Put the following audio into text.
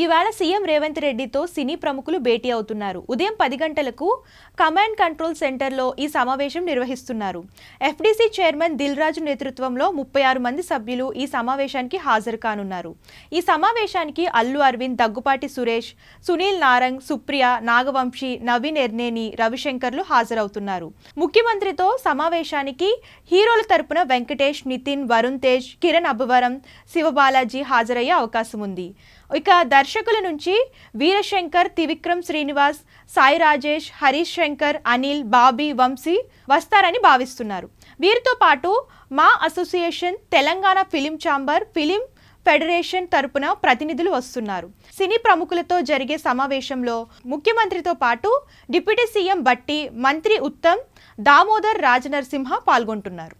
ఇవాళ సీఎం రేవంత్ రెడ్డితో సినీ ప్రముఖులు భేటీ అవుతున్నారు. ఉదయం 10 గంటలకు కమాండ్ కంట్రోల్ సెంటర్లో ఈ సమావేశం నిర్వహిస్తున్నారు. ఎఫ్డీసీ చైర్మన్ దిల్ రాజు నేతృత్వంలో 36 మంది సభ్యులు ఈ సమావేశానికి హాజరు కానున్నారు. ఈ సమావేశానికి అల్లు అరవింద్, దగ్గుపాటి సురేష్, సునీల్ నారంగ్, సుప్రియ, నాగవంశీ, నవీన్ ఎర్నేని, రవిశంకర్లు హాజరవుతున్నారు. ముఖ్యమంత్రితో సమావేశానికి హీరోల తరపున వెంకటేష్, నితిన్, వరుణ్ తేజ్, కిరణ్ అబ్బవరం, శివబాలాజీ హాజరయ్యే అవకాశం ఉంది. ఇక దర్శకుల నుంచి వీరశంకర్, త్రివిక్రమ్ శ్రీనివాస్, సాయి రాజేష్, హరీష్ శంకర్, అనిల్, బాబీ, వంశీ వస్తారని భావిస్తున్నారు. వీరితో పాటు మా association, Telangana film chamber, film federation తరపున ప్రతినిధులు వస్తున్నారు. సినీ ప్రముఖులతో జరిగే సమావేశంలో ముఖ్యమంత్రితో పాటు డిప్యూటీ సీఎం బట్టి, మంత్రి ఉత్తమ్, దామోదర్ రాజనరసింహ పాల్గొంటున్నారు.